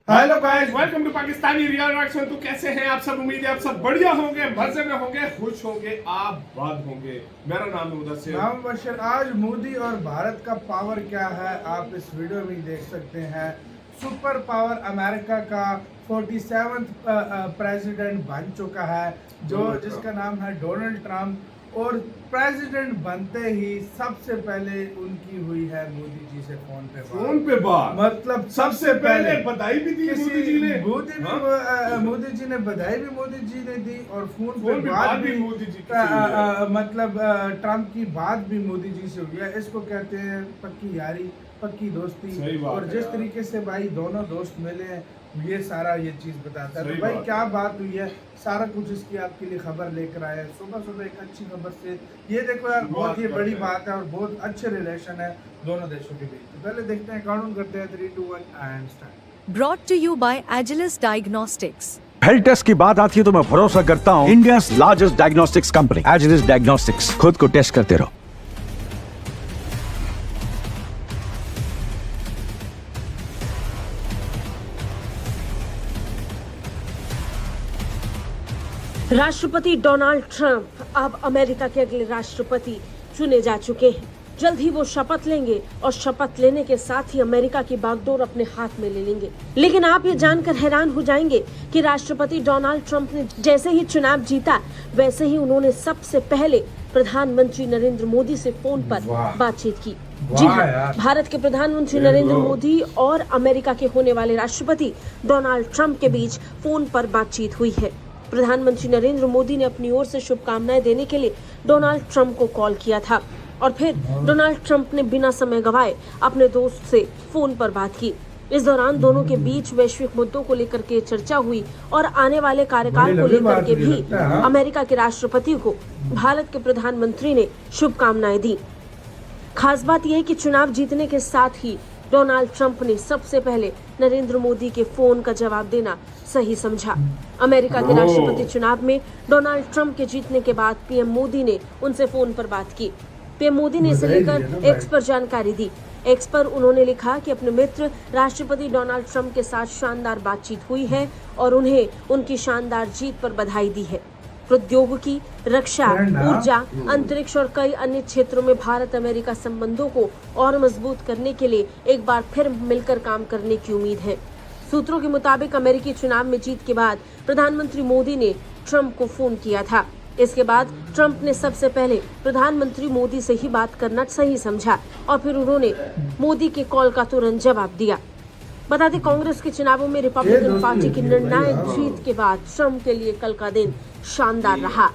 Hello guys, welcome to Pakistani real reaction. तो कैसे हैं आप सब? उम्मीद है आप सब बढ़िया होंगे, मजे में होंगे, खुश होंगे, आबाद होंगे। मेरा नाम है मुदस्सिर। नाम बशर। आज मोदी और भारत का पावर क्या है आप इस वीडियो में देख सकते हैं। सुपर पावर अमेरिका का 47th प्रेसिडेंट बन चुका है, जो जिसका नाम है डोनाल्ड ट्रंप। और प्रेसिडेंट बनते ही सबसे पहले उनकी हुई है मोदी जी से फोन पे बात। मतलब सबसे पहले बधाई भी दी मोदी जी ने। मोदी जी ने बधाई भी मोदी जी ने दी और फोन पे बात भी मोदी जी की मतलब ट्रंप की बात भी मोदी जी से हुई है। इसको कहते हैं पक्की यारी, पक्की दोस्ती। और जिस तरीके से भाई दोनों दोस्त मिले हैं, ये सारा ये चीज बताता है। तो भाई क्या बात हुई है, सारा कुछ इसकी आपके लिए खबर लेकर आए हैं सुबह सुबह एक अच्छी खबर से। ये देखो यार, बहुत ही बड़ी बात है और बहुत अच्छे रिलेशन है दोनों देशों के बीच। तो पहले देखते हैं, काउंट करते हैं 3, 2, 1 and start. Brought to you by Agilus Diagnostics. Health test की बात आती है तो मैं भरोसा करता हूँ India largest diagnostics company Agilus Diagnostics. खुद को टेस्ट करते रहो। राष्ट्रपति डोनाल्ड ट्रंप अब अमेरिका के अगले राष्ट्रपति चुने जा चुके हैं। जल्द ही वो शपथ लेंगे और शपथ लेने के साथ ही अमेरिका की बागडोर अपने हाथ में ले लेंगे। लेकिन आप ये जानकर हैरान हो जाएंगे कि राष्ट्रपति डोनाल्ड ट्रंप ने जैसे ही चुनाव जीता, वैसे ही उन्होंने सबसे पहले प्रधानमंत्री नरेंद्र मोदी से फोन पर बातचीत की। जी हाँ, भारत के प्रधानमंत्री नरेंद्र मोदी और अमेरिका के होने वाले राष्ट्रपति डोनाल्ड ट्रंप के बीच फोन पर बातचीत हुई है। प्रधानमंत्री नरेंद्र मोदी ने अपनी ओर से शुभकामनाएं देने के लिए डोनाल्ड ट्रंप को कॉल किया था और फिर डोनाल्ड ट्रंप ने बिना समय गवाए अपने दोस्त से फोन पर बात की। इस दौरान दोनों के बीच वैश्विक मुद्दों को लेकर के चर्चा हुई और आने वाले कार्यकाल को लेकर के भी अमेरिका के राष्ट्रपति को भारत के प्रधानमंत्री ने शुभकामनाएं दी। खास बात यह है कि चुनाव जीतने के साथ ही डोनाल्ड ट्रंप ने सबसे पहले नरेंद्र मोदी के फोन का जवाब देना सही समझा। अमेरिका के राष्ट्रपति चुनाव में डोनाल्ड ट्रंप के जीतने के बाद पीएम मोदी ने उनसे फोन पर बात की। पीएम मोदी ने इसे लेकर एक्स पर जानकारी दी। एक्स पर उन्होंने लिखा कि अपने मित्र राष्ट्रपति डोनाल्ड ट्रंप के साथ शानदार बातचीत हुई है और उन्हें उनकी शानदार जीत पर बधाई दी है। प्रौद्योगिकी, रक्षा, ऊर्जा, अंतरिक्ष और कई अन्य क्षेत्रों में भारत अमेरिका संबंधों को और मजबूत करने के लिए एक बार फिर मिलकर काम करने की उम्मीद है। सूत्रों के मुताबिक अमेरिकी चुनाव में जीत के बाद प्रधानमंत्री मोदी ने ट्रंप को फोन किया था। इसके बाद ट्रंप ने सबसे पहले प्रधानमंत्री मोदी से ही बात करना सही समझा और फिर उन्होंने मोदी के कॉल का तुरंत जवाब दिया। बता दें, कांग्रेस के चुनावों में रिपब्लिकन पार्टी की निर्णायक जीत के बाद ट्रंप के लिए कल का दिन शानदार रहा।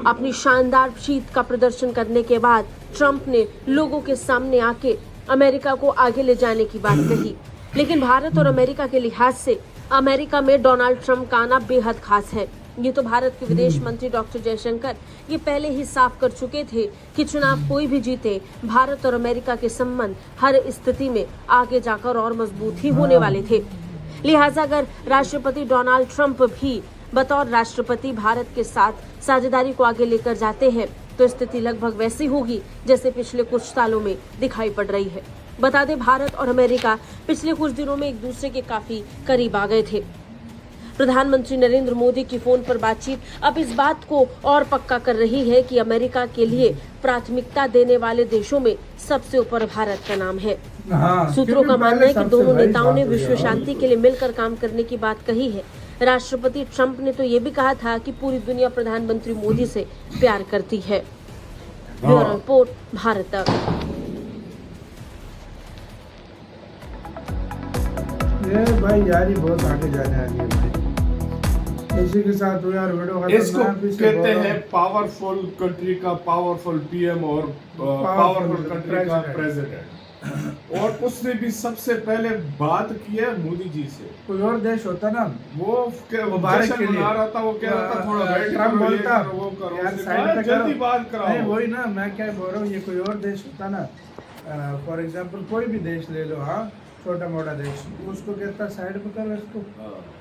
अपनी शानदार जीत का प्रदर्शन करने के बाद ट्रंप ने लोगों के सामने आके अमेरिका को आगे ले जाने की बात कही। लेकिन भारत और अमेरिका के लिहाज से अमेरिका में डोनाल्ड ट्रंप का आना बेहद खास है। ये तो भारत के विदेश मंत्री डॉक्टर जयशंकर ये पहले ही साफ कर चुके थे कि चुनाव कोई भी जीते, भारत और अमेरिका के संबंध हर स्थिति में आगे जाकर और मजबूत ही होने वाले थे। लिहाजा अगर राष्ट्रपति डोनाल्ड ट्रंप भी बतौर राष्ट्रपति भारत के साथ साझेदारी को आगे लेकर जाते हैं तो स्थिति लगभग वैसी होगी जैसे पिछले कुछ सालों में दिखाई पड़ रही है। बता दें, भारत और अमेरिका पिछले कुछ दिनों में एक दूसरे के काफी करीब आ गए थे। प्रधानमंत्री नरेंद्र मोदी की फोन पर बातचीत अब इस बात को और पक्का कर रही है कि अमेरिका के लिए प्राथमिकता देने वाले देशों में सबसे ऊपर भारत का नाम है। सूत्रों का मानना है कि दोनों नेताओं ने विश्व शांति के लिए मिलकर काम करने की बात कही है। राष्ट्रपति ट्रंप ने तो ये भी कहा था कि पूरी दुनिया प्रधानमंत्री मोदी से प्यार करती है। ब्यूरो रिपोर्ट, भारत तक। ये भाई यार, ये बहुत आगे जाने वाली है भाई। इसी के साथ हुआ और वीडियो इसको कहते हैं पावरफुल कंट्री का पावरफुल पीएम और पावरफुल कंट्री का प्रेसिडेंट। और उसने भी सबसे पहले बात की है मोदी जी से। कोई और देश होता ना, वो भारत के लिए आ रहा था, वो कह रहा था थोड़ा वेट ट्रंप बोलता वो करो, यार साइड पे जल्दी करो। बात कराओ। नहीं वही ना, मैं क्या बोल रहा हूँ, ये कोई और देश होता ना, फॉर एग्जांपल कोई भी देश ले लो, हाँ छोटा मोटा देश, उसको कहता साइड पे करो इसको,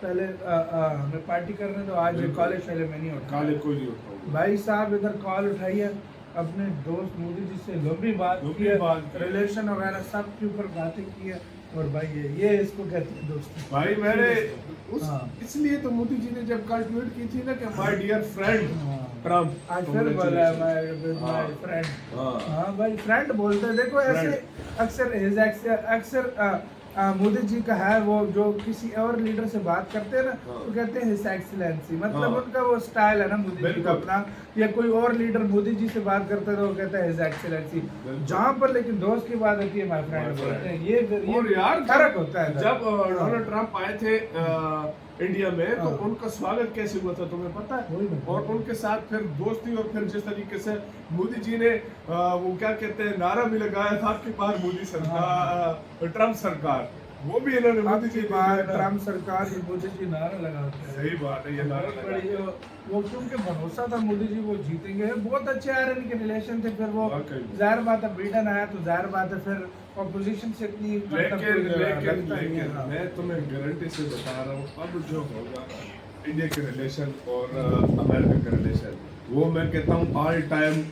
पहले हमें पार्टी करने दो, आज कॉलेज पहले मैं नहीं उठा, कोई नहीं उठा। भाई साहब इधर कॉल उठाइए, अपने दोस्त मोदी जी से लंबी बात की है, रिलेशन वगैरह सब के ऊपर बातें की है। और भाई ये इसको कहते हैं दोस्ती। भाई मैंने हाँ। इसलिए तो मोदी जी ने जब कल ट्वीट की थी ना कि माय डियर फ्रेंड ट्रम्प, आज फिर बोला है माय फ्रेंड। हाँ भाई फ्रेंड बोलते हैं। देखो ऐसे अक्सर मोदी जी का है वो, जो किसी और लीडर से बात करते हैं ना तो कहते हैं हिज एक्सीलेंसी, मतलब उनका वो स्टाइल है ना मोदी जी का अपना। या कोई और लीडर मोदी जी से बात करता है तो वो कहता है हिज एक्सीलेंसी। जहाँ पर लेकिन दोस्त की बात होती है माय फ्रेंड बोलते हैं। ये यार फर्क होता है। जब डोनाल्ड ट्रम्प आए थे इंडिया में तो उनका स्वागत कैसे हुआ था तुम्हें पता है? और उनके साथ फिर दोस्ती, और फिर जिस तरीके से मोदी जी ने वो क्या कहते हैं नारा भी लगाया था आपकी बार मोदी सरकार, ट्रम्प सरकार, वो भी इन्होंने मोदी जी बार ट्रम्प सरकार मोदी जी नारा लगाते हैं। सही बात है, ये नारा लगा वो क्योंकि भरोसा था मोदी जी वो जीतेंगे। बहुत अच्छे आ रहे इनके रिलेशन थे। फिर वो जाहिर बात है ब्रिटेन आया तो जाहिर बात है फिर ऑपोजिशन से इतनी लेकिन मैं तुम्हें गारंटी से बता रहा हूँ अब जो होगा इंडिया के रिलेशन और अमेरिका के रिलेशन, वो मैं कहता हूँ ऑल टाइम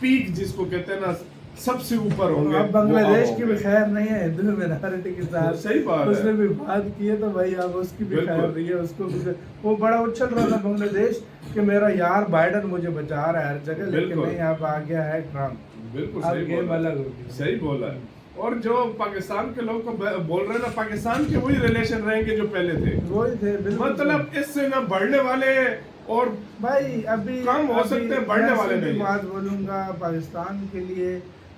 पीक जिसको कहते हैं ना सबसे ऊपर होंगे। अब बांग्लादेश की भी खैर नहीं है हिंदू मिनॉरिटी के साथ, सही बात है, उसने भी बात की है तो भाई अब उसकी भी खैर नहीं है। उसको भी वो बड़ा उछल रहा था बांग्लादेश कि मेरा यार बाइडन मुझे बचा रहा है हर जगह, लेकिन नहीं अब आ गया है ट्रम्प। बिल्कुल अब गेम अलग होगी। सही बोला है। और जो पाकिस्तान के लोग को बोल रहे हैं ना, पाकिस्तान के वही रिलेशन रहेंगे जो पहले थे, वही थे मतलब इससे ना बढ़ने वाले और भाई अभी कम हो सकते हैं, बढ़ने वाले नहीं। बात बोलूंगा पाकिस्तान के लिए,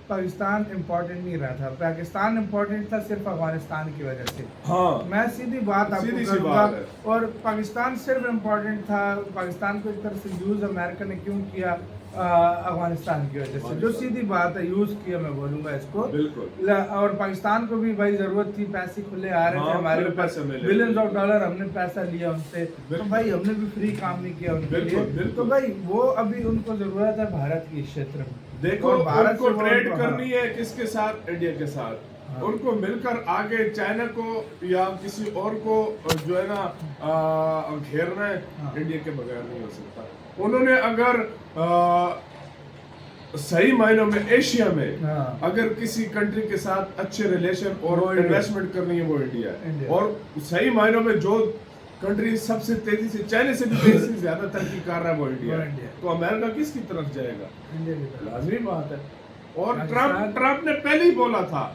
पाकिस्तान इम्पोर्टेंट नहीं रहा था। पाकिस्तान इम्पोर्टेंट था सिर्फ अफगानिस्तान की वजह से। हाँ मैं सीधी बात आपको सीधी करूंगा। बात है। और पाकिस्तान सिर्फ इम्पोर्टेंट था, पाकिस्तान को एक तरह से यूज अमेरिका ने क्यों किया अफगानिस्तान की वजह से, जो सीधी बात है यूज किया मैं बोलूंगा इसको। बिल्कुल। और पाकिस्तान को भी भाई जरूरत थी, पैसे खुले आ रहे थे हमारे पास, बिलियंस ऑफ डॉलर हमने पैसा लिया उनसे, तो भाई हमने भी फ्री काम नहीं किया उनके लिए। तो भाई वो अभी उनको जरूरत है भारत के क्षेत्र में। देखो भारत को ट्रेड करनी है किसके साथ? इंडिया के साथ। उनको मिलकर आगे चाइना को या किसी और को जो है ना घेरना है, इंडिया के बगैर नहीं हो सकता। उन्होंने अगर सही मायनों में एशिया में अगर किसी कंट्री के साथ अच्छे रिलेशन और इन्वेस्टमेंट करनी है वो इंडिया है। और सही मायनों में जो कंट्री सबसे तेजी से, चाइना से भी तेजी से ज्यादा तरक्की कर रहा है वो इंडिया है। तो अमेरिका किसकी तरफ जाएगा? इंडिया की तरफ। लाजमी बात है। और ट्रम्प ने पहले ही बोला था,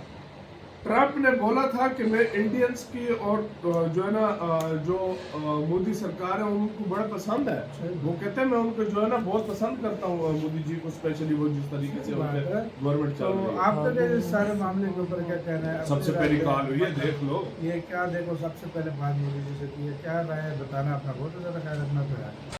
ट्रम्प ने बोला था कि मैं इंडियंस की और जो है ना जो मोदी सरकार है उनको बड़ा पसंद है। वो कहते हैं मैं उनको जो है ना बहुत पसंद करता हूँ मोदी जी को, स्पेशली वो जिस तरीके से गवर्नमेंट चल रही है। आपका इस सारे मामले के ऊपर क्या कहना है? सबसे पहली कॉल हुई है, देख लो ये क्या, देखो सबसे पहले बात मोदी जी से की है, क्या राय है बताना, अपना बहुत ज्यादा ख्याल रखना पड़ा।